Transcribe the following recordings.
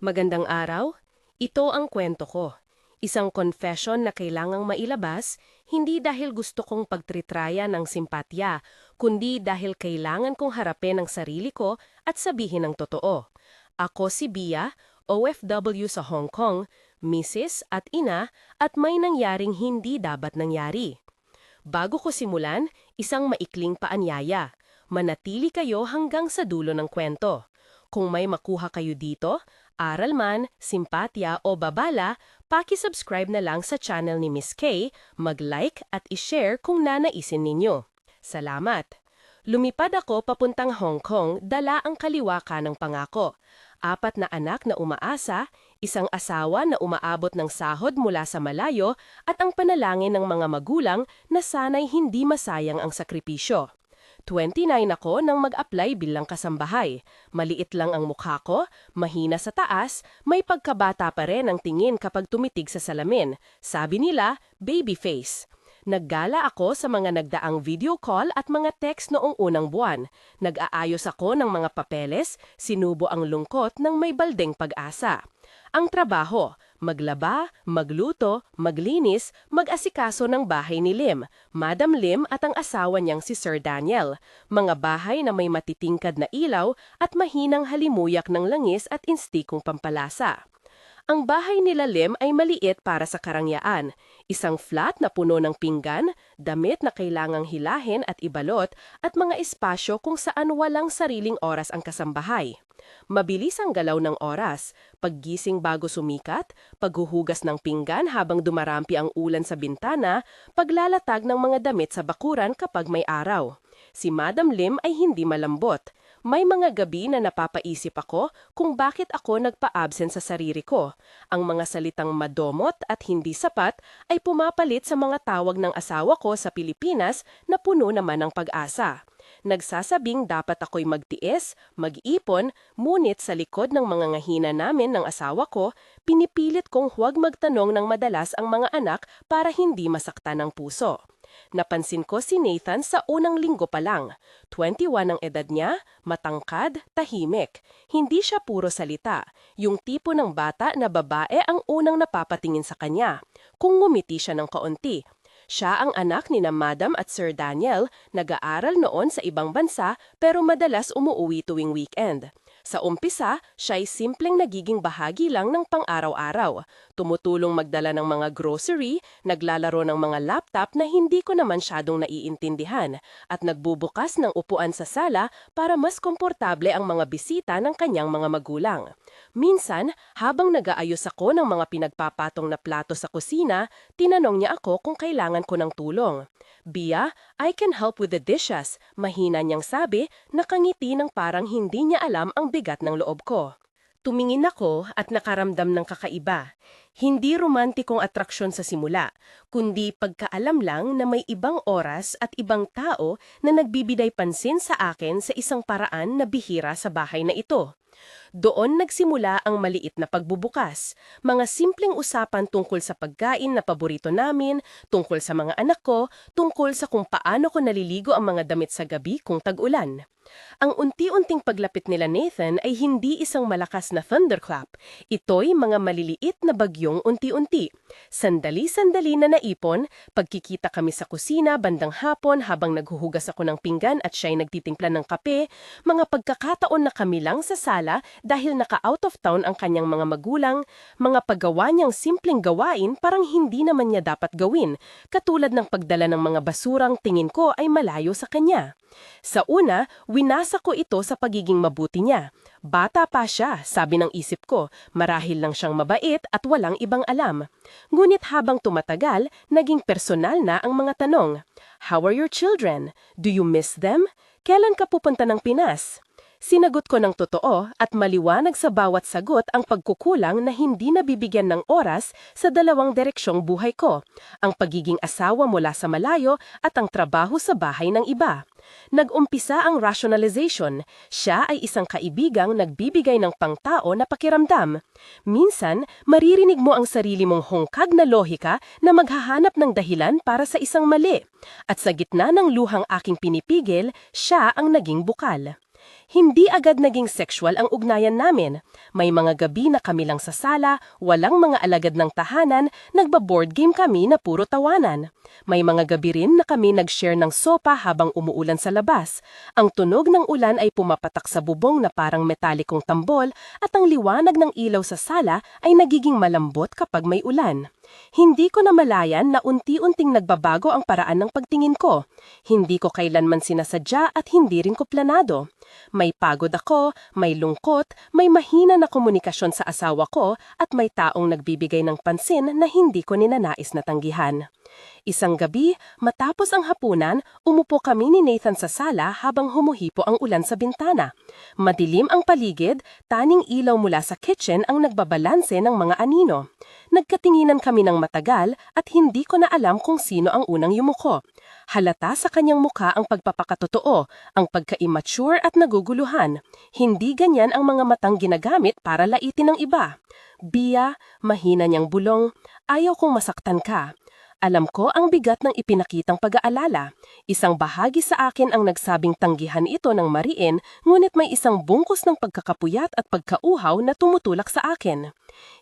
Magandang araw. Ito ang kwento ko. Isang confession na kailangang mailabas, hindi dahil gusto kong pagtritraya ng simpatya, kundi dahil kailangan kong harapin ang sarili ko at sabihin ang totoo. Ako si Bia, OFW sa Hong Kong, misis at ina, at may nangyaring hindi dapat nangyari. Bago ko simulan, isang maikling paanyaya. Manatili kayo hanggang sa dulo ng kwento. Kung may makuha kayo dito, aral man, simpatya o babala, paki-subscribe na lang sa channel ni Miss K, mag-like at i-share kung nanaisin ninyo. Salamat! Lumipad ako papuntang Hong Kong, dala ang kaliwaka ng pangako. 4 na anak na umaasa, isang asawa na umaabot ng sahod mula sa malayo, at ang panalangin ng mga magulang na sana'y hindi masayang ang sakripisyo. 29 ako nang mag-apply bilang kasambahay. Maliit lang ang mukha ko, mahina sa taas, may pagkabata pa rin ang tingin kapag tumitig sa salamin. Sabi nila, baby face. Naggala ako sa mga nagdaang video call at mga text noong unang buwan. Nag-aayos ako ng mga papeles, sinubo ang lungkot ng may baldeng pag-asa. Ang trabaho, maglaba, magluto, maglinis, mag-asikaso ng bahay ni Lim, Madam Lim at ang asawa niyang si Sir Daniel. Mga bahay na may matitingkad na ilaw at mahinang halimuyak ng langis at instikong pampalasa. Ang bahay nila Lim ay maliit para sa karangyaan. Isang flat na puno ng pinggan, damit na kailangang hilahin at ibalot, at mga espasyo kung saan walang sariling oras ang kasambahay. Mabilis ang galaw ng oras, paggising bago sumikat, paghuhugas ng pinggan habang dumarampi ang ulan sa bintana, paglalatag ng mga damit sa bakuran kapag may araw. Si Madam Lim ay hindi malambot. May mga gabi na napapaisip ako kung bakit ako nagpa-absent sa sarili ko. Ang mga salitang madomot at hindi sapat ay pumapalit sa mga tawag ng asawa ko sa Pilipinas na puno naman ng pag-asa. Nagsasabing dapat ako'y magtiis, mag-ipon, ngunit sa likod ng mga ngahina namin ng asawa ko, pinipilit kong huwag magtanong ng madalas ang mga anak para hindi masaktan ang puso. Napansin ko si Nathan sa unang linggo pa lang. 21 ang edad niya, matangkad, tahimik. Hindi siya puro salita. Yung tipo ng bata na babae ang unang napapatingin sa kanya. Kung ngumiti siya ng kaunti. Siya ang anak ni na Madam at Sir Daniel, nag-aaral noon sa ibang bansa pero madalas umuwi tuwing weekend. Sa umpisa, siya'y simpleng nagiging bahagi lang ng pang-araw-araw. Tumutulong magdala ng mga grocery, naglalaro ng mga laptop na hindi ko naman syadong naiintindihan, at nagbubukas ng upuan sa sala para mas komportable ang mga bisita ng kanyang mga magulang. Minsan, habang nag-aayos ako ng mga pinagpapatong na plato sa kusina, tinanong niya ako kung kailangan ko ng tulong. Bia, I can help with the dishes, mahina niyang sabi, nakangiti ng parang hindi niya alam ang bigat ng loob ko. Tumingin ako at nakaramdam ng kakaiba. Hindi romantikong atraksyon sa simula, kundi pagkaalam lang na may ibang oras at ibang tao na nagbibiday pansin sa akin sa isang paraan na bihira sa bahay na ito. Doon nagsimula ang maliit na pagbubukas, mga simpleng usapan tungkol sa pagkain na paborito namin, tungkol sa mga anak ko, tungkol sa kung paano ko naliligo ang mga damit sa gabi kung tag-ulan. Ang unti-unting paglapit nila Nathan ay hindi isang malakas na thunderclap. Ito'y mga maliliit na bagyong unti-unti. Sandali-sandali na naipon, pagkikita kami sa kusina bandang hapon habang naghuhugas ako ng pinggan at siya'y nagtitimpla ng kape, mga pagkakataon na kami lang sa sala dahil naka-out of town ang kanyang mga magulang, mga paggawa niyang simpleng gawain parang hindi naman niya dapat gawin, katulad ng pagdala ng mga basurang tingin ko ay malayo sa kanya. Sa una, winasa ko ito sa pagiging mabuti niya. Bata pa siya, sabi ng isip ko, marahil lang siyang mabait at walang ibang alam. Ngunit habang tumatagal, naging personal na ang mga tanong. How are your children? Do you miss them? Kailan ka pupunta ng Pinas? Sinagot ko ng totoo at maliwanag sa bawat sagot ang pagkukulang na hindi nabibigyan ng oras sa dalawang direksyong buhay ko, ang pagiging asawa mula sa malayo at ang trabaho sa bahay ng iba. Nag-umpisa ang rationalization. Siya ay isang kaibigang nagbibigay ng pangtao na pakiramdam. Minsan, maririnig mo ang sarili mong hungkag na lohika na maghahanap ng dahilan para sa isang mali. At sa gitna ng luhang aking pinipigil, siya ang naging bukal. Hindi agad naging sexual ang ugnayan namin. May mga gabi na kami lang sa sala, walang mga alagad ng tahanan, nagba-board game kami na puro tawanan. May mga gabi rin na kami nag-share ng sopa habang umuulan sa labas. Ang tunog ng ulan ay pumapatak sa bubong na parang metalikong tambol at ang liwanag ng ilaw sa sala ay nagiging malambot kapag may ulan. Hindi ko namalayan na unti-unting nagbabago ang paraan ng pagtingin ko. Hindi ko kailanman sinasadya at hindi rin ko planado. May pagod ako, may lungkot, may mahina na komunikasyon sa asawa ko at may taong nagbibigay ng pansin na hindi ko ninanais na tanggihan. Isang gabi, matapos ang hapunan, umupo kami ni Nathan sa sala habang humuhipo ang ulan sa bintana. Madilim ang paligid, taning ilaw mula sa kitchen ang nagbabalanse ng mga anino. Nagkatinginan kami ng matagal at hindi ko na alam kung sino ang unang yumuko. Halata sa kanyang mukha ang pagpapakatotoo, ang pagka-immature at naguguluhan. Hindi ganyan ang mga matang ginagamit para laitin ng iba. Bia, mahina niyang bulong, ayaw kong masaktan ka. Alam ko ang bigat ng ipinakitang pag-aalala. Isang bahagi sa akin ang nagsabing tanggihan ito ng mariin, ngunit may isang bungkus ng pagkakapuyat at pagkauhaw na tumutulak sa akin.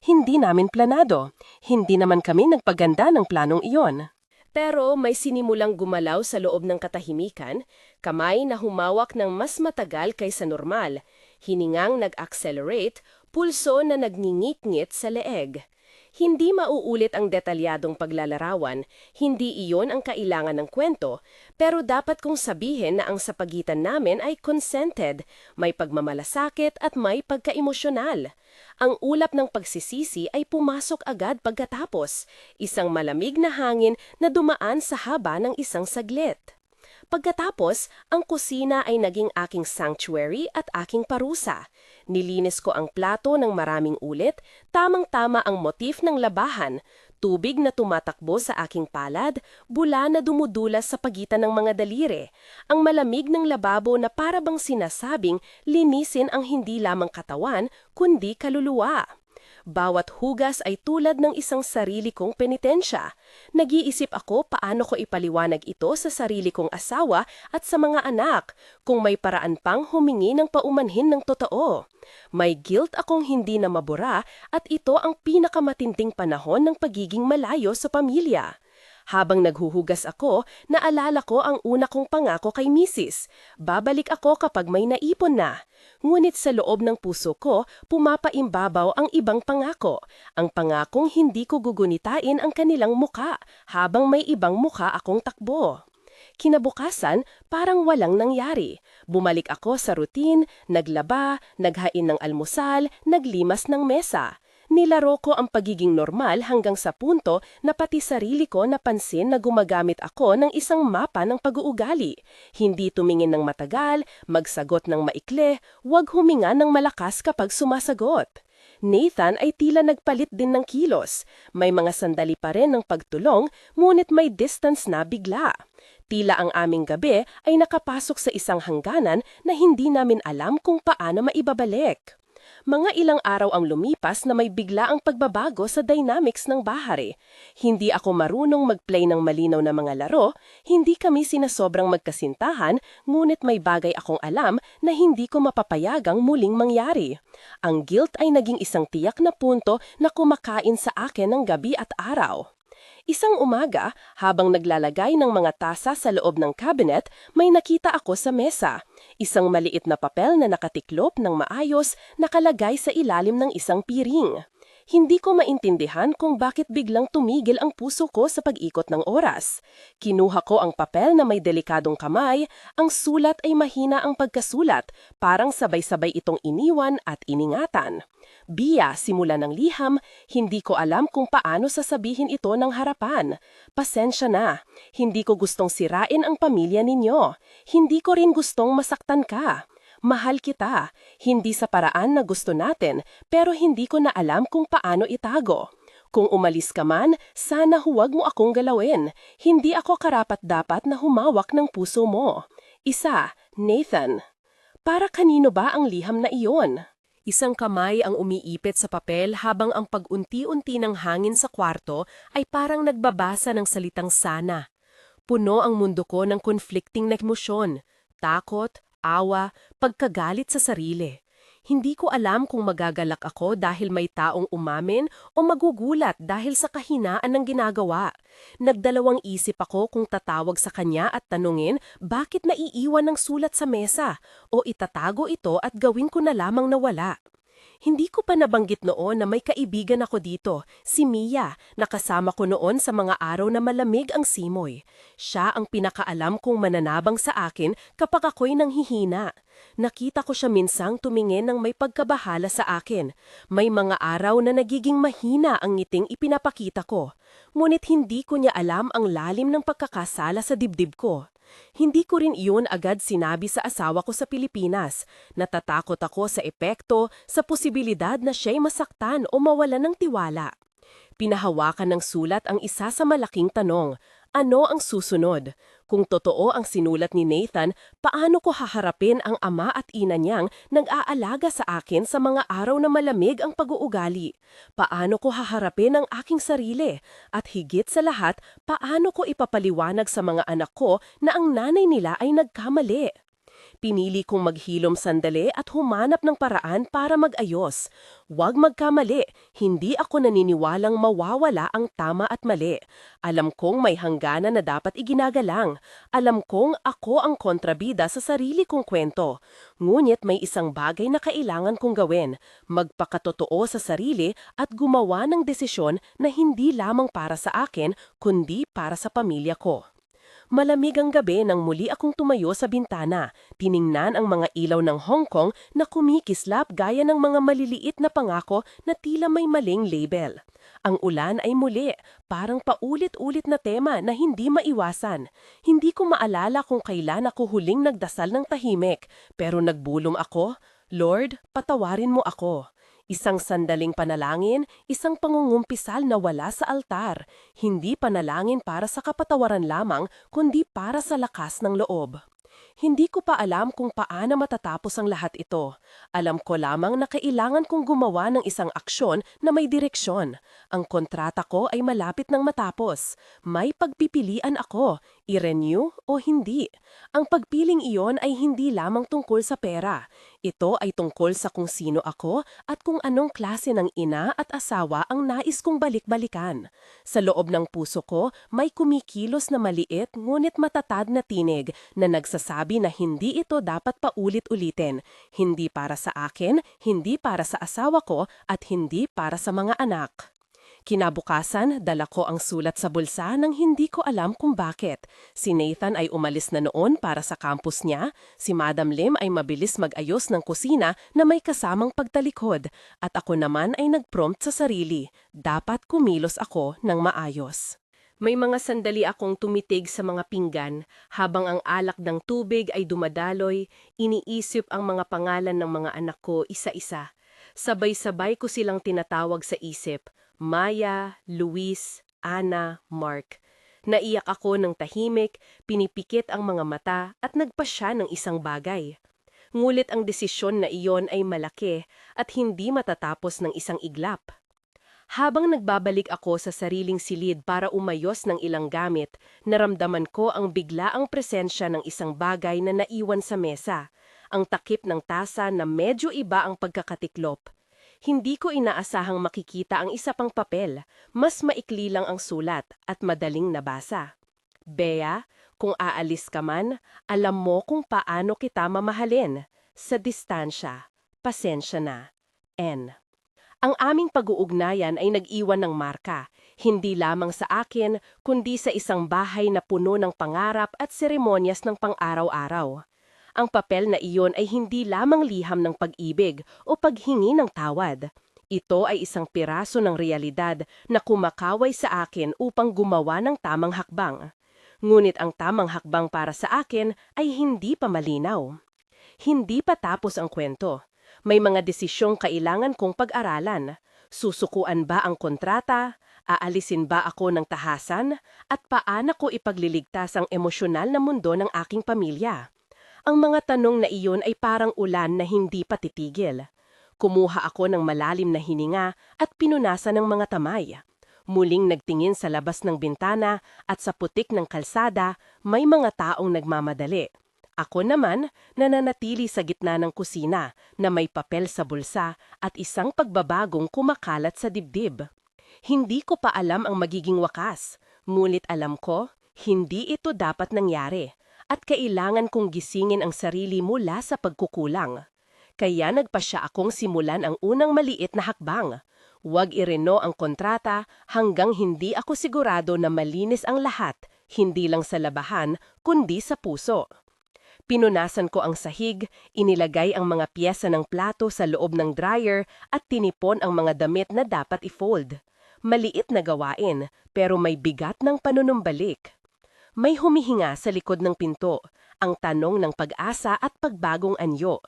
Hindi namin planado. Hindi naman kami nagpaganda ng planong iyon. Pero may sinimulang gumalaw sa loob ng katahimikan, kamay na humawak ng mas matagal kaysa normal, hiningang nag-accelerate, pulso na nagngingit-ngit sa leeg. Hindi mauulit ang detalyadong paglalarawan, hindi iyon ang kailangan ng kwento, pero dapat kong sabihin na ang sa pagitan namin ay consented, may pagmamalasakit at may pagkaemosyonal. Ang ulap ng pagsisisi ay pumasok agad pagkatapos, isang malamig na hangin na dumaan sa haba ng isang saglit. Pagkatapos, ang kusina ay naging aking sanctuary at aking parusa. Nilinis ko ang plato ng maraming ulit, tamang-tama ang motif ng labahan, tubig na tumatakbo sa aking palad, bula na dumudulas sa pagitan ng mga daliri, ang malamig ng lababo na para bang sinasabing linisin ang hindi lamang katawan, kundi kaluluwa. Bawat hugas ay tulad ng isang sarili kong penitensya. Nag-iisip ako paano ko ipaliwanag ito sa sarili kong asawa at sa mga anak, kung may paraan pang humingi ng paumanhin ng totoo. May guilt akong hindi na mabura at ito ang pinakamatinding panahon ng pagiging malayo sa pamilya. Habang naghuhugas ako, naalala ko ang una kong pangako kay Mrs. Babalik ako kapag may naipon na. Ngunit sa loob ng puso ko, pumapaimbabaw ang ibang pangako. Ang pangakong hindi ko gugunitain ang kanilang muka habang may ibang muka akong takbo. Kinabukasan, parang walang nangyari. Bumalik ako sa routine, naglaba, naghain ng almusal, naglimas ng mesa. Nilaro ko ang pagiging normal hanggang sa punto na pati sarili ko napansin na gumagamit ako ng isang mapa ng pag-uugali. Hindi tumingin ng matagal, magsagot ng maikli, huwag huminga ng malakas kapag sumasagot. Nathan ay tila nagpalit din ng kilos. May mga sandali pa rin ng pagtulong, ngunit may distance na bigla. Tila ang aming gabi ay nakapasok sa isang hangganan na hindi namin alam kung paano maibabalik. Mga ilang araw ang lumipas na may bigla ang pagbabago sa dynamics ng bahay. Hindi ako marunong mag-play ng malinaw na mga laro, hindi kami sinasobrang magkasintahan, ngunit may bagay akong alam na hindi ko mapapayagang muling mangyari. Ang guilt ay naging isang tiyak na punto na kumakain sa akin ng gabi at araw. Isang umaga, habang naglalagay ng mga tasa sa loob ng cabinet, may nakita ako sa mesa. Isang maliit na papel na nakatiklop ng maayos, nakalagay sa ilalim ng isang piring. Hindi ko maintindihan kung bakit biglang tumigil ang puso ko sa pag-ikot ng oras. Kinuha ko ang papel na may delikadong kamay, ang sulat ay mahina ang pagkasulat, parang sabay-sabay itong iniwan at iningatan. Bia, simula ng liham, hindi ko alam kung paano sasabihin ito ng harapan. Pasensya na, hindi ko gustong sirain ang pamilya ninyo. Hindi ko rin gustong masaktan ka. Mahal kita, hindi sa paraan na gusto natin, pero hindi ko na alam kung paano itago. Kung umalis ka man, sana huwag mo akong galawin. Hindi ako karapat-dapat na humawak ng puso mo. Isa, Nathan. Para kanino ba ang liham na iyon? Isang kamay ang umiipit sa papel habang ang pag-unti-unti ng hangin sa kwarto ay parang nagbabasa ng salitang sana. Puno ang mundo ko ng conflicting na emosyon, takot, awa, pagkagalit sa sarili. Hindi ko alam kung magagalak ako dahil may taong umamin o magugulat dahil sa kahinaan ng ginagawa. Nagdalawang isip ako kung tatawag sa kanya at tanungin bakit naiiwan ng sulat sa mesa o itatago ito at gawin ko na lamang nawala. Hindi ko pa nabanggit noon na may kaibigan ako dito, si Mia, na kasama ko noon sa mga araw na malamig ang simoy. Siya ang pinakaalam kong mananabang sa akin kapag ako'y nanghihina. Nakita ko siya minsang tumingin ng may pagkabahala sa akin. May mga araw na nagiging mahina ang ngiting ipinapakita ko. Ngunit hindi ko niya alam ang lalim ng pagkakasala sa dibdib ko. Hindi ko rin iyon agad sinabi sa asawa ko sa Pilipinas. Natatakot ako sa epekto, sa posibilidad na siya'y masaktan o mawalan ng tiwala. Pinahawakan ng sulat ang isa sa malaking tanong, ano ang susunod? Kung totoo ang sinulat ni Nathan, paano ko haharapin ang ama at ina niyang nag-aalaga sa akin sa mga araw na malamig ang pag-uugali? Paano ko haharapin ang aking sarili? At higit sa lahat, paano ko ipapaliwanag sa mga anak ko na ang nanay nila ay nagkamali? Pinili kong maghilom sandali at humanap ng paraan para mag-ayos. Huwag magkamali, hindi ako naniniwalang mawawala ang tama at mali. Alam kong may hangganan na dapat iginagalang. Alam kong ako ang kontrabida sa sarili kong kwento. Ngunit may isang bagay na kailangan kong gawin, magpakatotoo sa sarili at gumawa ng desisyon na hindi lamang para sa akin, kundi para sa pamilya ko. Malamig ang gabi nang muli akong tumayo sa bintana, tiningnan ang mga ilaw ng Hong Kong na kumikislap gaya ng mga maliliit na pangako na tila may maling label. Ang ulan ay muli, parang paulit-ulit na tema na hindi maiwasan. Hindi ko maalala kung kailan ako huling nagdasal ng tahimik, pero nagbulong ako, Lord, patawarin mo ako. Isang sandaling panalangin, isang pangungumpisal na wala sa altar, hindi panalangin para sa kapatawaran lamang, kundi para sa lakas ng loob. Hindi ko pa alam kung paano matatapos ang lahat ito. Alam ko lamang na kailangan kong gumawa ng isang aksyon na may direksyon. Ang kontrata ko ay malapit ng matapos. May pagpipilian ako, i-renew o hindi. Ang pagpiling iyon ay hindi lamang tungkol sa pera. Ito ay tungkol sa kung sino ako at kung anong klase ng ina at asawa ang nais kong balik-balikan. Sa loob ng puso ko, may kumikilos na maliit ngunit matatag na tinig na nagsasabi na hindi ito dapat paulit-ulitin. Hindi para sa akin, hindi para sa asawa ko at hindi para sa mga anak. Kinabukasan, dala ko ang sulat sa bulsa nang hindi ko alam kung bakit. Si Nathan ay umalis na noon para sa campus niya, si Madam Lim ay mabilis mag-ayos ng kusina na may kasamang pagtalikod, at ako naman ay nag-prompt sa sarili, dapat kumilos ako ng maayos. May mga sandali akong tumitig sa mga pinggan, habang ang alak ng tubig ay dumadaloy, iniisip ang mga pangalan ng mga anak ko isa-isa. Sabay-sabay ko silang tinatawag sa isip, Maya, Luis, Ana, Mark. Naiyak ako ng tahimik, pinipikit ang mga mata at nagpasya ng isang bagay. Ngulit ang desisyon na iyon ay malaki at hindi matatapos ng isang iglap. Habang nagbabalik ako sa sariling silid para umayos ng ilang gamit, naramdaman ko ang biglaang presensya ng isang bagay na naiwan sa mesa, ang takip ng tasa na medyo iba ang pagkakatiklop. Hindi ko inaasahang makikita ang isa pang papel, mas maikli lang ang sulat at madaling nabasa. Bea, kung aalis ka man, alam mo kung paano kita mamahalin. Sa distansya, pasensya na. N. Ang aming pag-uugnayan ay nag-iwan ng marka, hindi lamang sa akin, kundi sa isang bahay na puno ng pangarap at seremonyas ng pang-araw-araw. Ang papel na iyon ay hindi lamang liham ng pag-ibig o paghingi ng tawad. Ito ay isang piraso ng realidad na kumakaway sa akin upang gumawa ng tamang hakbang. Ngunit ang tamang hakbang para sa akin ay hindi pa malinaw. Hindi pa tapos ang kwento. May mga desisyong kailangan kong pag-aralan. Susukuan ba ang kontrata? Aalisin ba ako ng tahasan? At paano ko ipagliligtas ang emosyonal na mundo ng aking pamilya? Ang mga tanong na iyon ay parang ulan na hindi pa titigil. Kumuha ako ng malalim na hininga at pinunasan ng mga tamay. Muling nagtingin sa labas ng bintana at sa putik ng kalsada, may mga taong nagmamadali. Ako naman, nananatili sa gitna ng kusina na may papel sa bulsa at isang pagbabagong kumakalat sa dibdib. Hindi ko pa alam ang magiging wakas, ngunit alam ko, hindi ito dapat nangyari at kailangan kong gisingin ang sarili mula sa pagkukulang. Kaya nagpasya akong simulan ang unang maliit na hakbang. Huwag ireno ang kontrata hanggang hindi ako sigurado na malinis ang lahat, hindi lang sa labahan, kundi sa puso. Pinunasan ko ang sahig, inilagay ang mga piyesa ng plato sa loob ng dryer at tinipon ang mga damit na dapat i-fold. Maliit na gawain, pero may bigat ng panunumbalik. May humihinga sa likod ng pinto, ang tanong ng pag-asa at pagbagong anyo.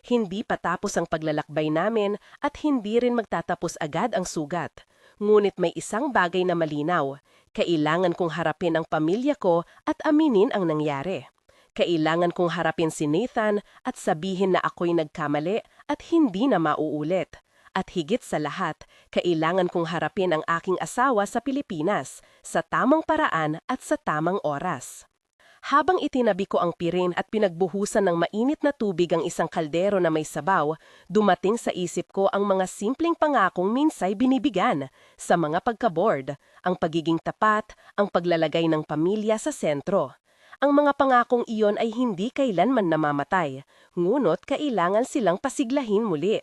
Hindi pa tapos ang paglalakbay namin at hindi rin magtatapos agad ang sugat. Ngunit may isang bagay na malinaw, kailangan kong harapin ang pamilya ko at aminin ang nangyari. Kailangan kong harapin si Nathan at sabihin na ako'y nagkamali at hindi na mauulit. At higit sa lahat, kailangan kong harapin ang aking asawa sa Pilipinas, sa tamang paraan at sa tamang oras. Habang itinabi ko ang pirin at pinagbuhusan ng mainit na tubig ang isang kaldero na may sabaw, dumating sa isip ko ang mga simpleng pangakong minsay binibigan sa mga pagka-board, ang pagiging tapat, ang paglalagay ng pamilya sa sentro. Ang mga pangakong iyon ay hindi kailanman namamatay, ngunit kailangan silang pasiglahin muli.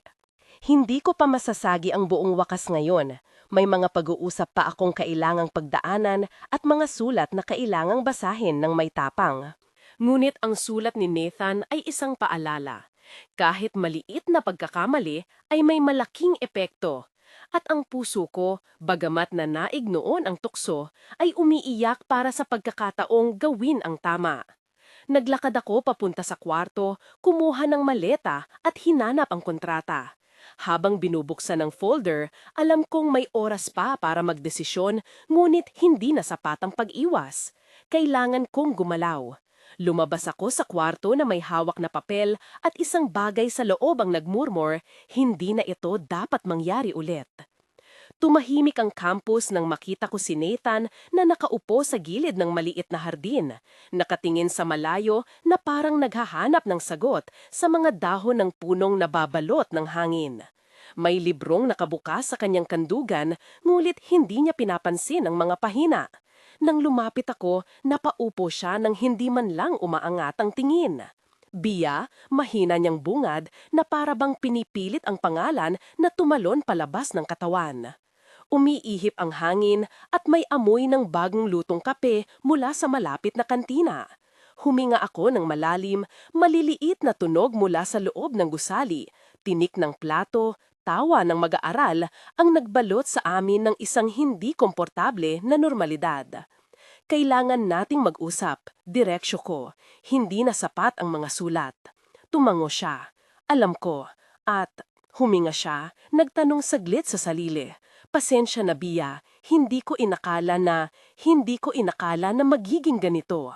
Hindi ko pa masasagi ang buong wakas ngayon. May mga pag-uusap pa akong kailangang pagdaanan at mga sulat na kailangang basahin ng may tapang. Ngunit ang sulat ni Nathan ay isang paalala. Kahit maliit na pagkakamali ay may malaking epekto. At ang puso ko, bagamat na naig noon ang tukso, ay umiiyak para sa pagkakataong gawin ang tama. Naglakad ako papunta sa kwarto, kumuha ng maleta at hinanap ang kontrata. Habang binubuksan ng folder, alam kong may oras pa para magdesisyon, ngunit hindi na sapat ang pag-iwas. Kailangan kong gumalaw. Lumabas ako sa kwarto na may hawak na papel at isang bagay sa loob ang nagmurmur, hindi na ito dapat mangyari ulit. Tumahimik ang campus nang makita ko si Nathan na nakaupo sa gilid ng maliit na hardin, nakatingin sa malayo na parang naghahanap ng sagot sa mga dahon ng punong nababalot ng hangin. May librong nakabukas sa kanyang kandugan, ngulit hindi niya pinapansin ang mga pahina. Nang lumapit ako, napaupo siya nang hindi man lang umaangat ang tingin. Bia, mahina niyang bungad na parabang pinipilit ang pangalan na tumalon palabas ng katawan. Umiihip ang hangin at may amoy ng bagong lutong kape mula sa malapit na kantina. Huminga ako ng malalim, maliliit na tunog mula sa loob ng gusali, tinik ng plato, tawa ng mag-aaral ang nagbalot sa amin ng isang hindi komportable na normalidad. Kailangan nating mag-usap, direksyo ko, hindi na sapat ang mga sulat. Tumango siya, alam ko, at huminga siya, nagtanong saglit sa sarili. Pasensya na Bia, hindi ko inakala na magiging ganito.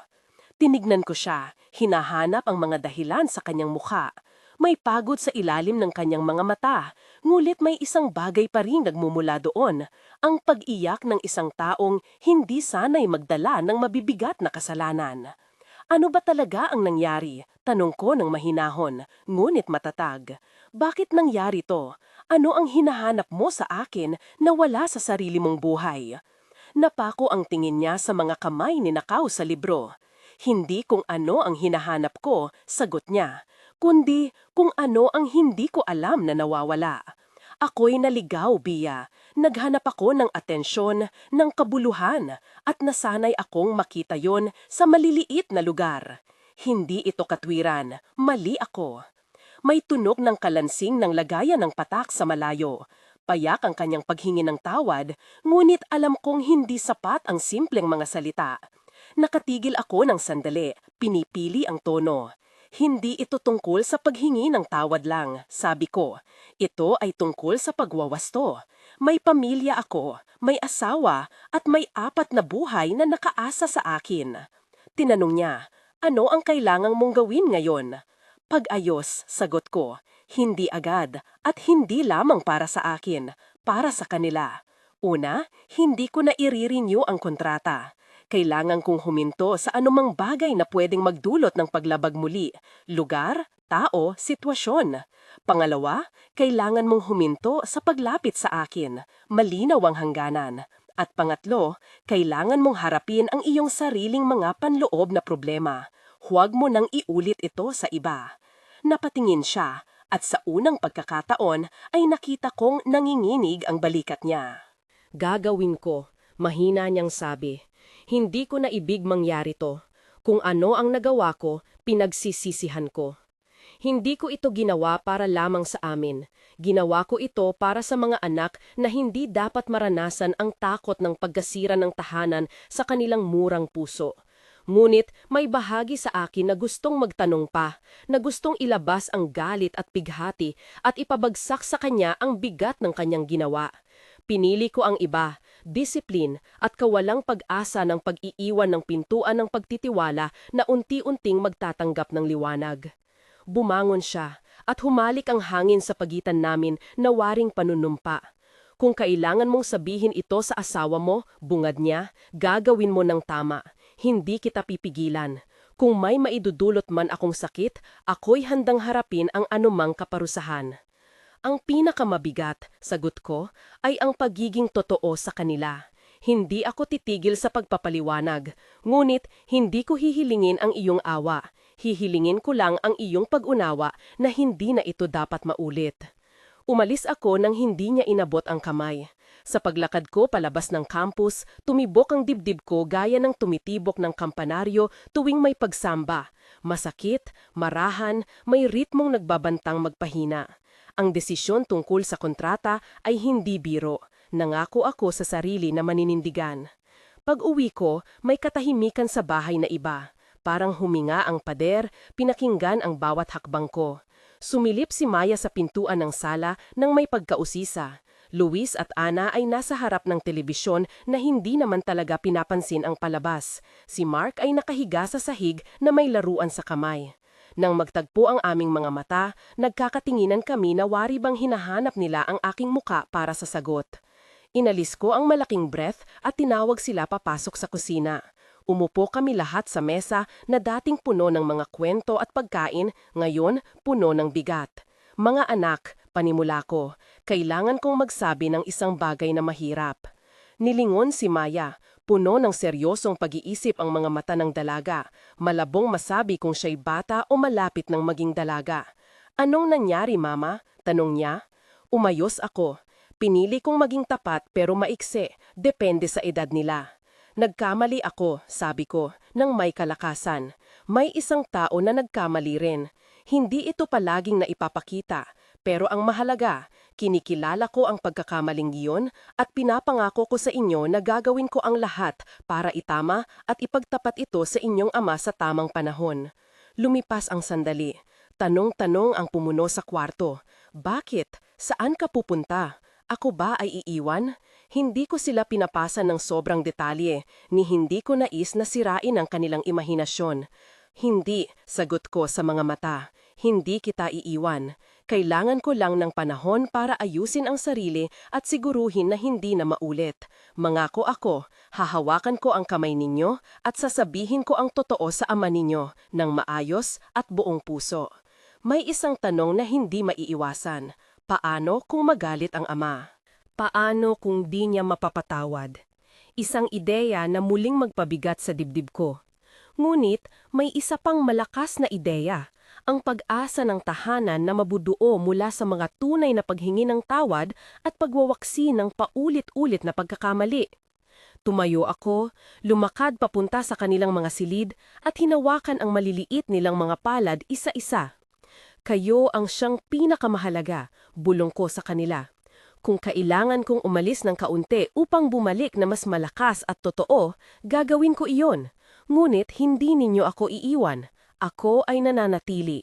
Tinignan ko siya, hinahanap ang mga dahilan sa kanyang mukha. May pagod sa ilalim ng kanyang mga mata, ngulit may isang bagay pa rin nagmumula doon, ang pag-iyak ng isang taong hindi sanay magdala ng mabibigat na kasalanan. Ano ba talaga ang nangyari? Tanong ko ng mahinahon, ngunit matatag. Bakit nangyari to? Ano ang hinahanap mo sa akin na wala sa sarili mong buhay? Napako ang tingin niya sa mga kamay ni Nakaw sa libro. Hindi kung ano ang hinahanap ko, sagot niya, kundi kung ano ang hindi ko alam na nawawala. Ako'y naligaw, Bia. Naghanap ako ng atensyon, ng kabuluhan, at nasanay akong makita yon sa maliliit na lugar. Hindi ito katwiran, mali ako. May tunog ng kalansing ng lagayan ng patak sa malayo. Payak ang kanyang paghingi ng tawad, ngunit alam kong hindi sapat ang simpleng mga salita. Nakatigil ako ng sandali, pinipili ang tono. Hindi ito tungkol sa paghingi ng tawad lang, sabi ko. Ito ay tungkol sa pagwawasto. May pamilya ako, may asawa, at may 4 na buhay na nakaasa sa akin. Tinanong niya, ano ang kailangang mong gawin ngayon? Pag-ayos, sagot ko. Hindi agad, at hindi lamang para sa akin, para sa kanila. Una, hindi ko na i-renew ang kontrata. Kailangan kong huminto sa anumang bagay na pwedeng magdulot ng paglabag muli. Lugar, tao, sitwasyon. Pangalawa, kailangan mong huminto sa paglapit sa akin. Malinaw ang hangganan. At pangatlo, kailangan mong harapin ang iyong sariling mga panloob na problema. Huwag mo nang iulit ito sa iba. Napatingin siya, at sa unang pagkakataon ay nakita kong nanginginig ang balikat niya. Gagawin ko, mahina niyang sabi. Hindi ko na ibig mangyari to. Kung ano ang nagawa ko, pinagsisisihan ko. Hindi ko ito ginawa para lamang sa amin. Ginawa ko ito para sa mga anak na hindi dapat maranasan ang takot ng pagkasira ng tahanan sa kanilang murang puso. Ngunit may bahagi sa akin na gustong magtanong pa, na gustong ilabas ang galit at pighati at ipabagsak sa kanya ang bigat ng kanyang ginawa. Pinili ko ang iba, disiplin at kawalang pag-asa ng pag-iiwan ng pintuan ng pagtitiwala na unti-unting magtatanggap ng liwanag. Bumangon siya at humalik ang hangin sa pagitan namin na waring panunumpa. Kung kailangan mong sabihin ito sa asawa mo, bungad niya, gagawin mo ng tama. Hindi kita pipigilan. Kung may maidudulot man akong sakit, ako'y handang harapin ang anumang kaparusahan. Ang pinakamabigat, sagot ko, ay ang pagiging totoo sa kanila. Hindi ako titigil sa pagpapaliwanag, ngunit hindi ko hihilingin ang iyong awa. Hihilingin ko lang ang iyong pag-unawa na hindi na ito dapat maulit. Umalis ako nang hindi niya inabot ang kamay. Sa paglakad ko palabas ng campus, tumibok ang dibdib ko gaya ng tumitibok ng kampanaryo tuwing may pagsamba. Masakit, marahan, may ritmong nagbabantang magpahina. Ang desisyon tungkol sa kontrata ay hindi biro. Nangako ako sa sarili na maninindigan. Pag-uwi ko, may katahimikan sa bahay na iba. Parang huminga ang pader, pinakinggan ang bawat hakbang ko. Sumilip si Maya sa pintuan ng sala nang may pagkausisa. Luis at Ana ay nasa harap ng telebisyon na hindi naman talaga pinapansin ang palabas. Si Mark ay nakahiga sa sahig na may laruan sa kamay. Nang magtagpo ang aming mga mata, nagkakatinginan kami na wari bang hinahanap nila ang aking muka para sa sagot. Inalis ko ang malaking breath at tinawag sila papasok sa kusina. Umupo kami lahat sa mesa na dating puno ng mga kwento at pagkain, ngayon puno ng bigat. Mga anak, panimula ko, kailangan kong magsabi ng isang bagay na mahirap. Nilingon si Maya, puno ng seryosong pag-iisip ang mga mata ng dalaga. Malabong masabi kung siya'y bata o malapit ng maging dalaga. Anong nangyari, Mama? Tanong niya. Umayos ako. Pinili kong maging tapat pero maikse, depende sa edad nila. Nagkamali ako, sabi ko, nang may kalakasan. May isang tao na nagkamali rin. Hindi ito palaging naipapakita, pero ang mahalaga, kinikilala ko ang pagkakamaling iyon at pinapangako ko sa inyo na gagawin ko ang lahat para itama at ipagtapat ito sa inyong ama sa tamang panahon. Lumipas ang sandali. Tanong-tanong ang pumuno sa kwarto. Bakit? Saan ka pupunta? Ako ba ay iiwan? Hindi ko sila pinapasa ng sobrang detalye, ni hindi ko nais na sirain ang kanilang imahinasyon. Hindi, sagot ko sa mga mata. Hindi kita iiwan. Kailangan ko lang ng panahon para ayusin ang sarili at siguruhin na hindi na maulit. Mangako ako, hahawakan ko ang kamay ninyo at sasabihin ko ang totoo sa ama ninyo ng maayos at buong puso. May isang tanong na hindi maiiwasan. Paano kung magalit ang ama? Paano kung di niya mapapatawad? Isang ideya na muling magpabigat sa dibdib ko. Ngunit may isa pang malakas na ideya, ang pag-asa ng tahanan na mabuduo mula sa mga tunay na paghingi ng tawad at pagwawaksi ng paulit-ulit na pagkakamali. Tumayo ako, lumakad papunta sa kanilang mga silid at hinawakan ang maliliit nilang mga palad isa-isa. Kayo ang siyang pinakamahalaga, bulong ko sa kanila. Kung kailangan kong umalis ng kaunti upang bumalik na mas malakas at totoo, gagawin ko iyon. Ngunit hindi ninyo ako iiwan. Ako ay nananatili.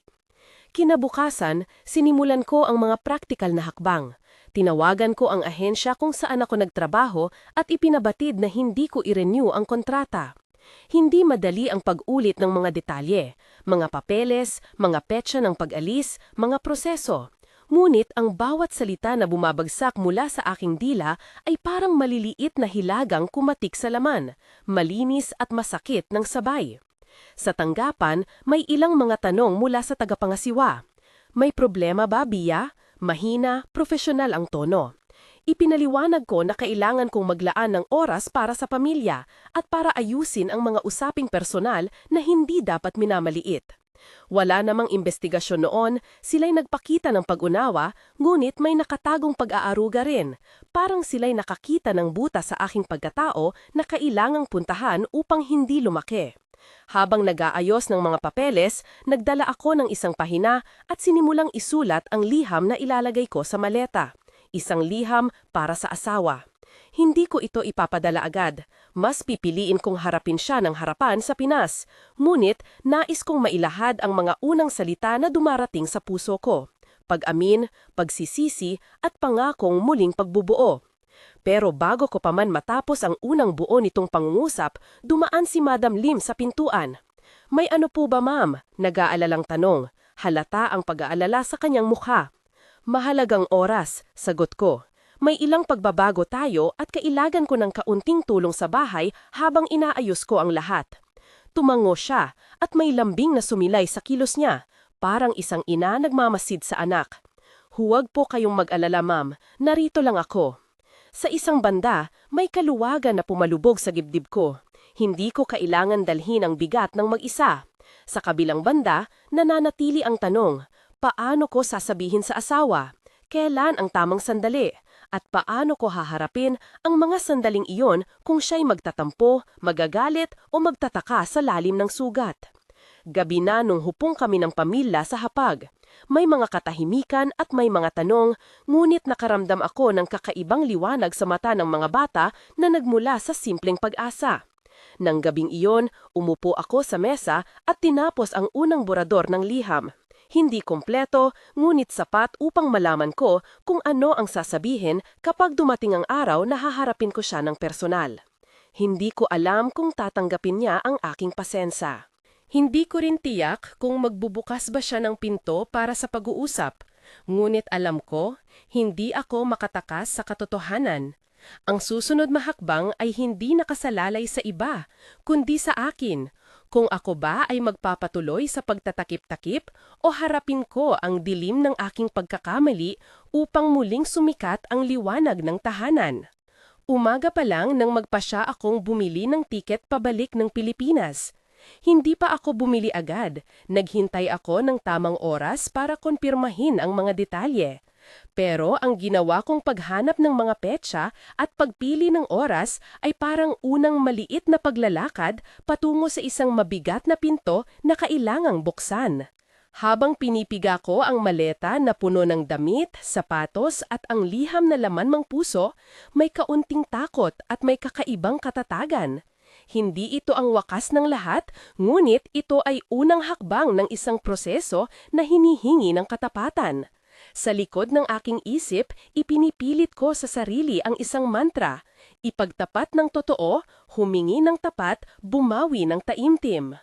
Kinabukasan, sinimulan ko ang mga praktikal na hakbang. Tinawagan ko ang ahensya kung saan ako nagtrabaho at ipinabatid na hindi ko i-renew ang kontrata. Hindi madali ang pag-ulit ng mga detalye, mga papeles, mga petsa ng pag-alis, mga proseso. Ngunit ang bawat salita na bumabagsak mula sa aking dila ay parang maliliit na hilagang kumatik sa laman, malinis at masakit ng sabay. Sa tanggapan, may ilang mga tanong mula sa tagapangasiwa. May problema ba, Bia? Mahina, profesional ang tono. Ipinaliwanag ko na kailangan kong maglaan ng oras para sa pamilya at para ayusin ang mga usaping personal na hindi dapat minamaliit. Wala namang investigasyon noon, sila'y nagpakita ng pag-unawa, ngunit may nakatagong pag-aaruga rin. Parang sila'y nakakita ng butas sa aking pagkatao na kailangang puntahan upang hindi lumaki. Habang nag-aayos ng mga papeles, nagdala ako ng isang pahina at sinimulang isulat ang liham na ilalagay ko sa maleta. Isang liham para sa asawa. Hindi ko ito ipapadala agad. Mas pipiliin kong harapin siya ng harapan sa Pinas. Ngunit, nais kong mailahad ang mga unang salita na dumarating sa puso ko. Pag-amin, pagsisisi, at pangakong muling pagbubuo. Pero bago ko pa man matapos ang unang buo nitong pangungusap, dumaan si Madam Lim sa pintuan. "May ano po ba, ma'am?" Nag-aalalang tanong. Halata ang pag-aalala sa kanyang mukha. "Mahalagang oras," sagot ko. "May ilang pagbabago tayo at kailangan ko ng kaunting tulong sa bahay habang inaayos ko ang lahat." Tumango siya at may lambing na sumilay sa kilos niya, parang isang ina nagmamasid sa anak. "Huwag po kayong mag-alala, ma'am. Narito lang ako." Sa isang banda, may kaluwagan na pumalubog sa dibdib ko. Hindi ko kailangan dalhin ang bigat ng mag-isa. Sa kabilang banda, nananatili ang tanong, paano ko sasabihin sa asawa? Kailan ang tamang sandali? At paano ko haharapin ang mga sandaling iyon kung siya'y magtatampo, magagalit o magtataka sa lalim ng sugat? Gabi na nung hupong kami ng pamilya sa hapag. May mga katahimikan at may mga tanong, ngunit nakaramdam ako ng kakaibang liwanag sa mata ng mga bata na nagmula sa simpleng pag-asa. Nang gabing iyon, umupo ako sa mesa at tinapos ang unang borador ng liham. Hindi kompleto, ngunit sapat upang malaman ko kung ano ang sasabihin kapag dumating ang araw na haharapin ko siya ng personal. Hindi ko alam kung tatanggapin niya ang aking pasensa. Hindi ko rin tiyak kung magbubukas ba siya ng pinto para sa pag-uusap, ngunit alam ko, hindi ako makatakas sa katotohanan. Ang susunod na hakbang ay hindi nakasalalay sa iba, kundi sa akin. Kung ako ba ay magpapatuloy sa pagtatakip-takip o harapin ko ang dilim ng aking pagkakamali upang muling sumikat ang liwanag ng tahanan. Umaga pa lang nang magpasya akong bumili ng tiket pabalik ng Pilipinas. Hindi pa ako bumili agad, naghintay ako ng tamang oras para konpirmahin ang mga detalye. Pero ang ginawa kong paghanap ng mga petsa at pagpili ng oras ay parang unang maliit na paglalakad patungo sa isang mabigat na pinto na kailangang buksan. Habang pinipiga ko ang maleta na puno ng damit, sapatos at ang liham na laman ng puso, may kaunting takot at may kakaibang katatagan. Hindi ito ang wakas ng lahat, ngunit ito ay unang hakbang ng isang proseso na hinihingi ng katapatan. Sa likod ng aking isip, ipinipilit ko sa sarili ang isang mantra, ipagtapat ng totoo, humingi ng tapat, bumawi ng taimtim.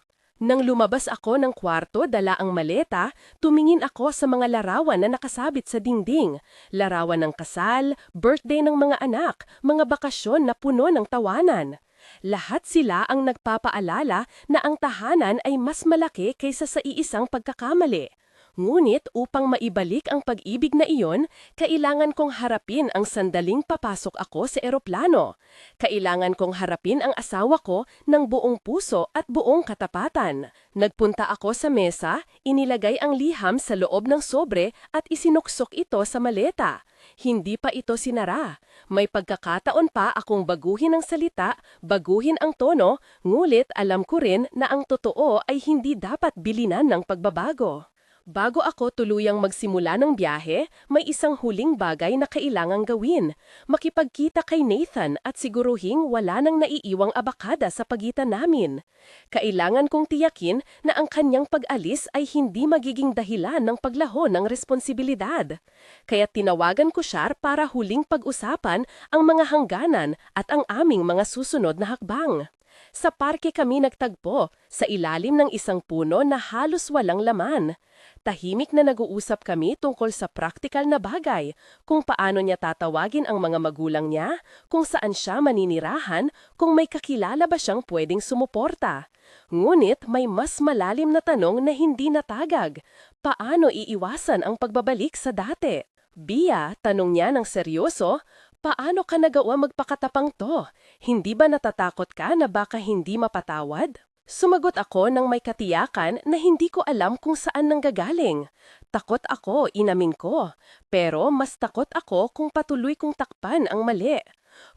Nang lumabas ako ng kwarto dala ang maleta, tumingin ako sa mga larawan na nakasabit sa dingding. Larawan ng kasal, birthday ng mga anak, mga bakasyon na puno ng tawanan. Lahat sila ang nagpapaalala na ang tahanan ay mas malaki kaysa sa iisang pagkakamali. Ngunit upang maibalik ang pag-ibig na iyon, kailangan kong harapin ang sandaling papasok ako sa eroplano. Kailangan kong harapin ang asawa ko ng buong puso at buong katapatan. Nagpunta ako sa mesa, inilagay ang liham sa loob ng sobre at isinuksok ito sa maleta. Hindi pa ito sinara. May pagkakataon pa akong baguhin ang salita, baguhin ang tono, ngulit alam ko rin na ang totoo ay hindi dapat bilinan ng pagbabago. Bago ako tuluyang magsimula ng biyahe, may isang huling bagay na kailangang gawin. Makipagkita kay Nathan at siguruhing wala nang naiiwang abakada sa pagitan namin. Kailangan kong tiyakin na ang kanyang pag-alis ay hindi magiging dahilan ng paglaho ng responsibilidad. Kaya tinawagan ko siya para huling pag-usapan ang mga hangganan at ang aming mga susunod na hakbang. Sa parke kami nagtagpo, sa ilalim ng isang puno na halos walang laman. Tahimik na nag-uusap kami tungkol sa praktikal na bagay, kung paano niya tatawagin ang mga magulang niya, kung saan siya maninirahan, kung may kakilala ba siyang pwedeng sumuporta. Ngunit may mas malalim na tanong na hindi natagag. Paano iiwasan ang pagbabalik sa dati? Bia, tanong niya ng seryoso, paano ka nagawa magpakatapang to? Hindi ba natatakot ka na baka hindi mapatawad? Sumagot ako ng may katiyakan na hindi ko alam kung saan nanggagaling. Takot ako, inamin ko. Pero mas takot ako kung patuloy kong takpan ang mali.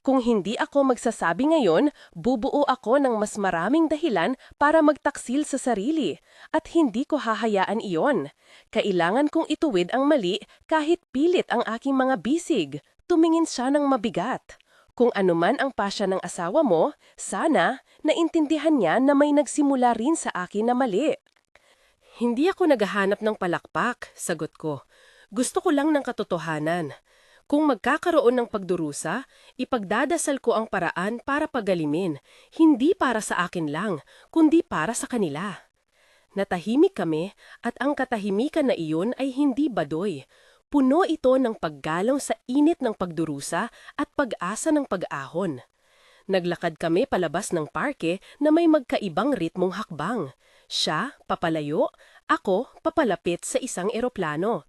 Kung hindi ako magsasabi ngayon, bubuo ako ng mas maraming dahilan para magtaksil sa sarili. At hindi ko hahayaan iyon. Kailangan kong ituwid ang mali kahit pilit ang aking mga bisig. Tumingin siya ng mabigat. Kung anuman ang pasya ng asawa mo, sana naintindihan niya na may nagsimula rin sa akin na mali. Hindi ako naghahanap ng palakpak, sagot ko. Gusto ko lang ng katotohanan. Kung magkakaroon ng pagdurusa, ipagdadasal ko ang paraan para pagalimin, hindi para sa akin lang, kundi para sa kanila. Natahimik kami at ang katahimikan na iyon ay hindi badoy. Puno ito ng paggalong sa init ng pagdurusa at pag-asa ng pag-ahon. Naglakad kami palabas ng parke na may magkaibang ritmong hakbang. Siya, papalayo, ako, papalapit sa isang eroplano.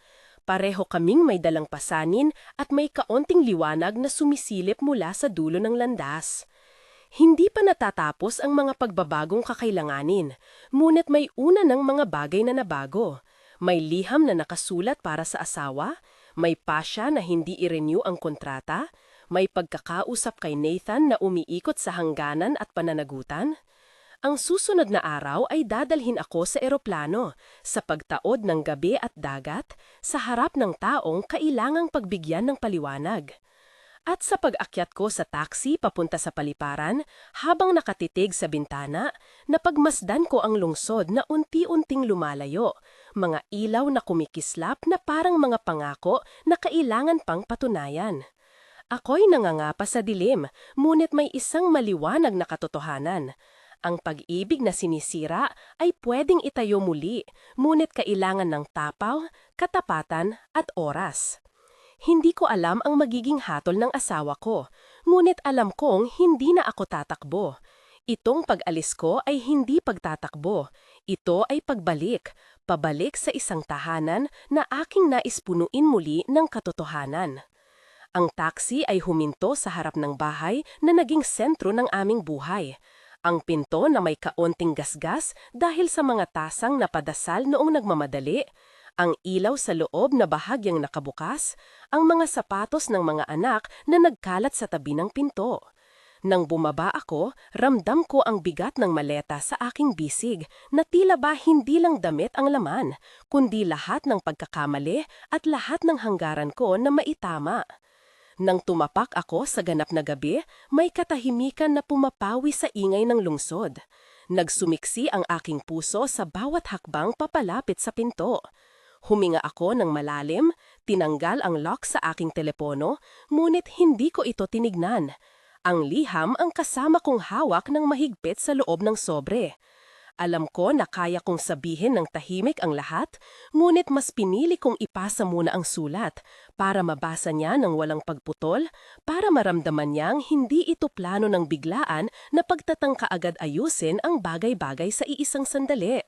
Pareho kaming may dalang pasanin at may kaunting liwanag na sumisilip mula sa dulo ng landas. Hindi pa natatapos ang mga pagbabagong kakailanganin, ngunit may una ng mga bagay na nabago. May liham na nakasulat para sa asawa, may pasya na hindi i-renew ang kontrata, may pagkakausap kay Nathan na umiikot sa hangganan at pananagutan. Ang susunod na araw ay dadalhin ako sa eroplano, sa pagtaod ng gabi at dagat, sa harap ng taong kailangang pagbigyan ng paliwanag. At sa pag-akyat ko sa taxi papunta sa paliparan, habang nakatitig sa bintana, napagmasdan ko ang lungsod na unti-unting lumalayo, mga ilaw na kumikislap na parang mga pangako na kailangan pang patunayan. Ako'y nangangapa sa dilim, ngunit may isang maliwanag na katotohanan. Ang pag-ibig na sinisira ay pwedeng itayo muli, ngunit kailangan ng tapaw, katapatan at oras. Hindi ko alam ang magiging hatol ng asawa ko, ngunit alam kong hindi na ako tatakbo. Itong pag-alis ko ay hindi pagtatakbo. Ito ay pagbalik, pabalik sa isang tahanan na aking naispunuin muli ng katotohanan. Ang taxi ay huminto sa harap ng bahay na naging sentro ng aming buhay. Ang pinto na may kaunting gasgas dahil sa mga tasang napadasal noong nagmamadali, ang ilaw sa loob na bahagyang nakabukas, ang mga sapatos ng mga anak na nagkalat sa tabi ng pinto. Nang bumaba ako, ramdam ko ang bigat ng maleta sa aking bisig na tila ba hindi lang damit ang laman, kundi lahat ng pagkakamali at lahat ng hanggaran ko na maitama. Nang tumapak ako sa ganap na gabi, may katahimikan na pumapawi sa ingay ng lungsod. Nagsumiksi ang aking puso sa bawat hakbang papalapit sa pinto. Huminga ako ng malalim, tinanggal ang lock sa aking telepono, ngunit hindi ko ito tinignan. Ang liham ang kasama kong hawak ng mahigpit sa loob ng sobre. Alam ko na kaya kong sabihin ng tahimik ang lahat, ngunit mas pinili kong ipasa muna ang sulat para mabasa niya ng walang pagputol, para maramdaman niyang hindi ito plano ng biglaan na pagtatangka agad ayusin ang bagay-bagay sa iisang sandali.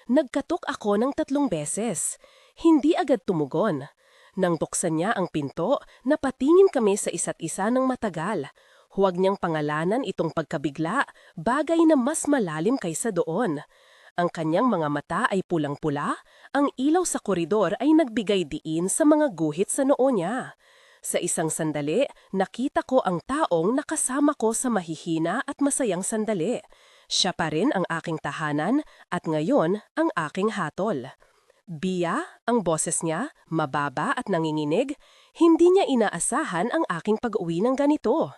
Nagkatok ako ng 3 beses. Hindi agad tumugon. Nang buksan niya ang pinto, napatingin kami sa isa't isa ng matagal. Huwag niyang pangalanan itong pagkabigla, bagay na mas malalim kaysa doon. Ang kanyang mga mata ay pulang-pula, ang ilaw sa koridor ay nagbigay diin sa mga guhit sa noo niya. Sa isang sandali, nakita ko ang taong nakasama ko sa mahihina at masayang sandali. Siya pa rin ang aking tahanan at ngayon ang aking hatol. Bia, ang boses niya, mababa at nanginginig, hindi niya inaasahan ang aking pag-uwi ng ganito.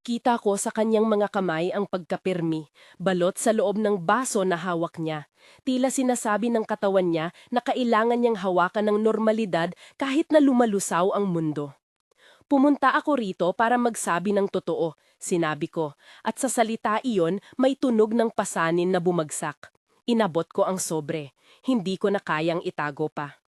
Kita ko sa kanyang mga kamay ang pagkapirmi, balot sa loob ng baso na hawak niya. Tila sinasabi ng katawan niya na kailangan niyang hawakan ng normalidad kahit na lumalusaw ang mundo. Pumunta ako rito para magsabi ng totoo, sinabi ko, at sa salita iyon may tunog ng pasanin na bumagsak. Inabot ko ang sobre. Hindi ko na kayang itago pa.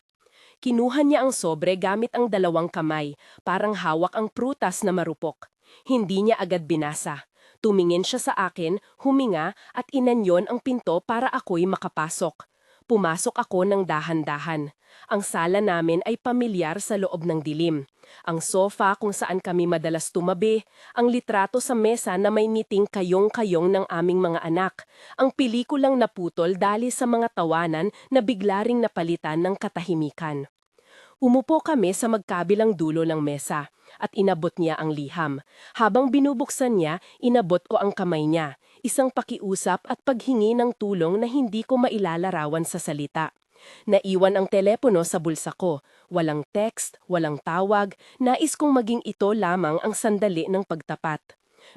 Kinuha niya ang sobre gamit ang dalawang kamay, parang hawak ang prutas na marupok. Hindi niya agad binasa. Tumingin siya sa akin, huminga at inanyon ang pinto para ako'y makapasok. Pumasok ako ng dahan-dahan. Ang sala namin ay pamilyar sa loob ng dilim. Ang sofa kung saan kami madalas tumabi, ang litrato sa mesa na may ngiting kayong-kayong ng aming mga anak, ang pelikulang naputol dahil sa mga tawanan na bigla ring napalitan ng katahimikan. Umupo kami sa magkabilang dulo ng mesa at inabot niya ang liham. Habang binubuksan niya, inabot ko ang kamay niya, isang pakiusap at paghingi ng tulong na hindi ko mailalarawan sa salita. Naiwan ang telepono sa bulsa ko. Walang text, walang tawag, nais kong maging ito lamang ang sandali ng pagtapat.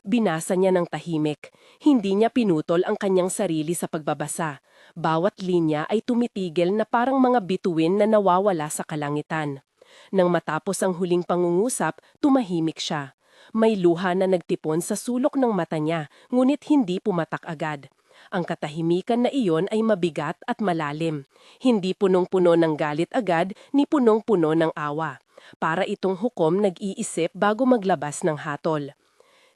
Binasa niya ng tahimik. Hindi niya pinutol ang kanyang sarili sa pagbabasa. Bawat linya ay tumitigil na parang mga bituin na nawawala sa kalangitan. Nang matapos ang huling pangungusap, tumahimik siya. May luha na nagtipon sa sulok ng mata niya, ngunit hindi pumatak agad. Ang katahimikan na iyon ay mabigat at malalim. Hindi punong-puno ng galit agad, ni punong-puno ng awa. Para itong hukom nag-iisip bago maglabas ng hatol.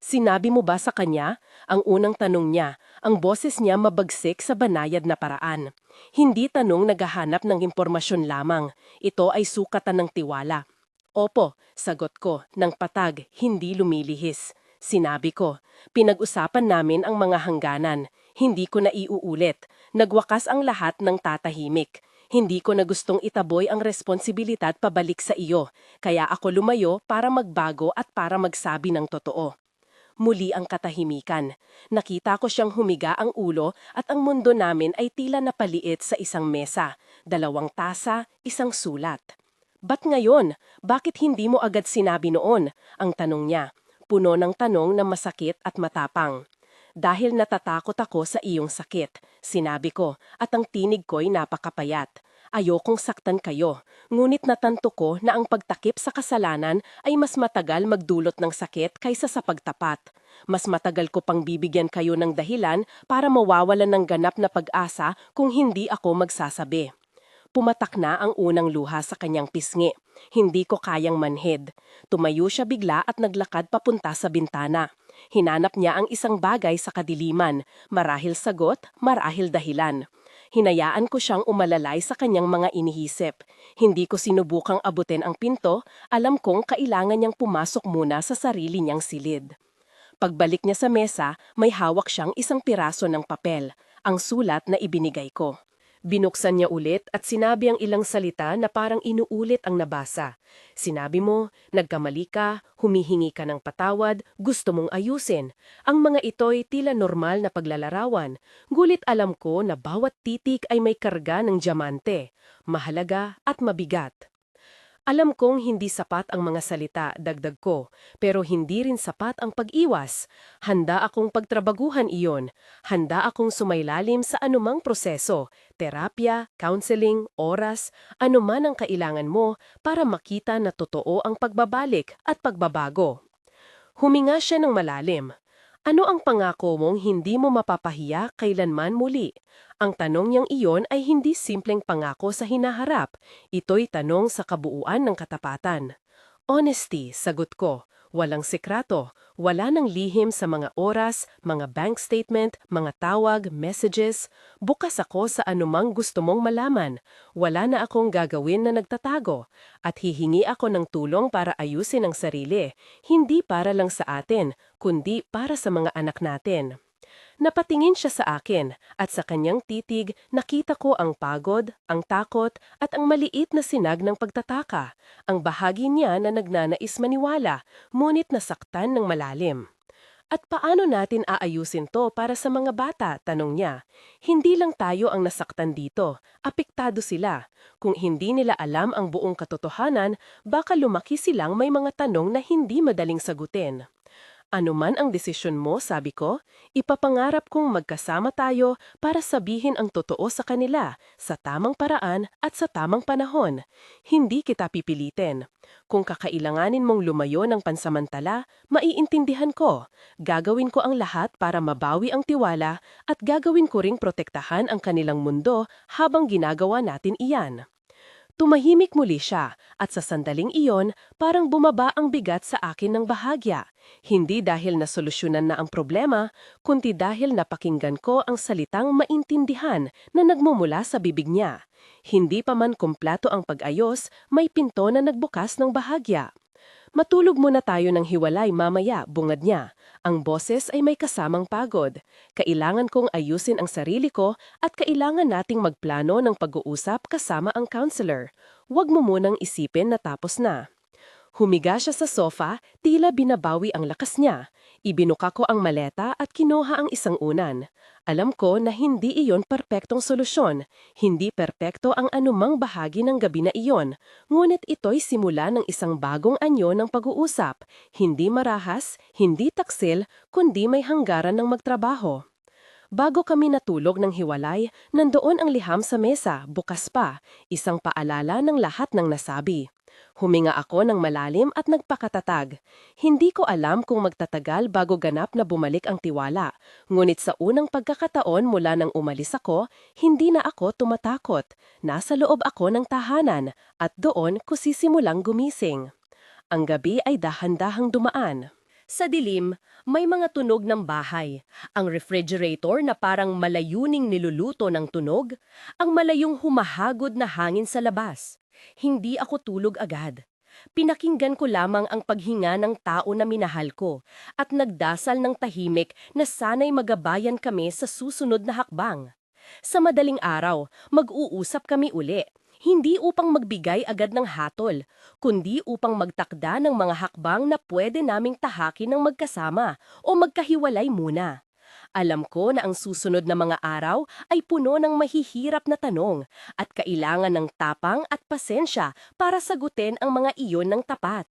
Sinabi mo ba sa kanya? Ang unang tanong niya, ang boses niya mabagsik sa banayad na paraan. Hindi tanong naghahanap ng impormasyon lamang. Ito ay sukatan ng tiwala. Opo, sagot ko, ng patag, hindi lumilihis. Sinabi ko, pinag-usapan namin ang mga hangganan. Hindi ko na iuulit. Nagwakas ang lahat ng tatahimik. Hindi ko na gustong itaboy ang responsibilidad pabalik sa iyo. Kaya ako lumayo para magbago at para magsabi ng totoo. Muli ang katahimikan. Nakita ko siyang humiga ang ulo at ang mundo namin ay tila napaliit sa isang mesa, 2 tasa, 1 sulat. Ba't ngayon? Bakit hindi mo agad sinabi noon? Ang tanong niya. Puno ng tanong na masakit at matapang. Dahil natatakot ako sa iyong sakit, sinabi ko, at ang tinig ko'y napakapayat. Ayokong saktan kayo, ngunit natanto ko na ang pagtakip sa kasalanan ay mas matagal magdulot ng sakit kaysa sa pagtapat. Mas matagal ko pang bibigyan kayo ng dahilan para mawawalan ng ganap na pag-asa kung hindi ako magsasabi. Pumatak na ang unang luha sa kanyang pisngi. Hindi ko kayang manhid. Tumayo siya bigla at naglakad papunta sa bintana. Hinanap niya ang isang bagay sa kadiliman, marahil sagot, marahil dahilan. Hinayaan ko siyang umalalay sa kanyang mga inihisip. Hindi ko sinubukang abutin ang pinto, alam kong kailangan niyang pumasok muna sa sarili niyang silid. Pagbalik niya sa mesa, may hawak siyang isang piraso ng papel, ang sulat na ibinigay ko. Binuksan niya ulit at sinabi ang ilang salita na parang inuulit ang nabasa. Sinabi mo, nagkamali ka, humihingi ka ng patawad, gusto mong ayusin. Ang mga ito'y tila normal na paglalarawan. Gulit alam ko na bawat titik ay may karga ng diamante, mahalaga at mabigat. Alam kong hindi sapat ang mga salita, dagdag ko, pero hindi rin sapat ang pag-iwas. Handa akong pagtrabaguhan iyon. Handa akong sumailalim sa anumang proseso, terapya, counseling, oras, anuman ang kailangan mo para makita na totoo ang pagbabalik at pagbabago. Huminga siya ng malalim. Ano ang pangako mong hindi mo mapapahiya kailanman muli? Ang tanong niyang iyon ay hindi simpleng pangako sa hinaharap. Ito'y tanong sa kabuuan ng katapatan. Honesty, sagot ko. Walang sekreto. Wala nang lihim sa mga oras, mga bank statement, mga tawag, messages. Bukas ako sa anumang gusto mong malaman. Wala na akong gagawin na nagtatago. At hihingi ako ng tulong para ayusin ang sarili. Hindi para lang sa atin, kundi para sa mga anak natin. Napatingin siya sa akin at sa kanyang titig nakita ko ang pagod, ang takot at ang maliit na sinag ng pagtataka. Ang bahagi niya na nagnanais maniwala, ngunit nasaktan ng malalim. At paano natin aayusin to para sa mga bata? Tanong niya. Hindi lang tayo ang nasaktan dito, apektado sila. Kung hindi nila alam ang buong katotohanan, baka lumaki silang may mga tanong na hindi madaling sagutin. Ano man ang desisyon mo, sabi ko, ipapangarap kong magkasama tayo para sabihin ang totoo sa kanila, sa tamang paraan at sa tamang panahon. Hindi kita pipilitin. Kung kakailanganin mong lumayo ng pansamantala, maiintindihan ko. Gagawin ko ang lahat para mabawi ang tiwala at gagawin ko ring protektahan ang kanilang mundo habang ginagawa natin iyan. Tumahimik muli siya at sa sandaling iyon parang bumaba ang bigat sa akin ng bahagya. Hindi dahil nasolusyonan na ang problema, kundi dahil napakinggan ko ang salitang maintindihan na nagmumula sa bibig niya. Hindi pa man kumpleto ang pag-ayos, may pinto na nagbukas ng bahagya. Matulog muna tayo ng hiwalay mamaya, bungad niya. Ang boses ay may kasamang pagod. Kailangan kong ayusin ang sarili ko at kailangan nating magplano ng pag-uusap kasama ang counselor. Huwag mo munang isipin na tapos na. Humiga siya sa sofa, tila binabawi ang lakas niya. Ibinuka ko ang maleta at kinuha ang isang unan. Alam ko na hindi iyon perpektong solusyon. Hindi perpekto ang anumang bahagi ng gabi na iyon. Ngunit ito'y simula ng isang bagong anyo ng pag-uusap. Hindi marahas, hindi taksil, kundi may hanggaran ng magtrabaho. Bago kami natulog ng hiwalay, nandoon ang liham sa mesa, bukas pa, isang paalala ng lahat ng nasabi. Huminga ako ng malalim at nagpakatatag. Hindi ko alam kung magtatagal bago ganap na bumalik ang tiwala. Ngunit sa unang pagkakataon mula nang umalis ako, hindi na ako tumatakot. Nasa loob ako ng tahanan at doon ko sisimulang gumising. Ang gabi ay dahan-dahang dumaan. Sa dilim, may mga tunog ng bahay. Ang refrigerator na parang malayuning niluluto ng tunog, ang malayong humahagod na hangin sa labas. Hindi ako tulog agad. Pinakinggan ko lamang ang paghinga ng tao na minahal ko at nagdasal ng tahimik na sana'y magabayan kami sa susunod na hakbang. Sa madaling araw, mag-uusap kami uli. Hindi upang magbigay agad ng hatol, kundi upang magtakda ng mga hakbang na pwede naming tahakin ng magkasama o magkahiwalay muna. Alam ko na ang susunod na mga araw ay puno ng mahihirap na tanong at kailangan ng tapang at pasensya para sagutin ang mga iyon ng tapat.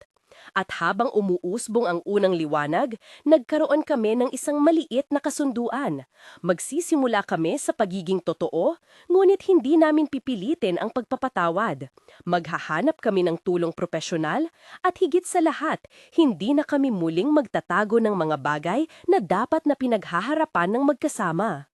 At habang umuusbong ang unang liwanag, nagkaroon kami ng isang maliit na kasunduan. Magsisimula kami sa pagiging totoo, ngunit hindi namin pipilitin ang pagpapatawad. Maghahanap kami ng tulong propesyonal at higit sa lahat, hindi na kami muling magtatago ng mga bagay na dapat na pinaghaharapan ng magkasama.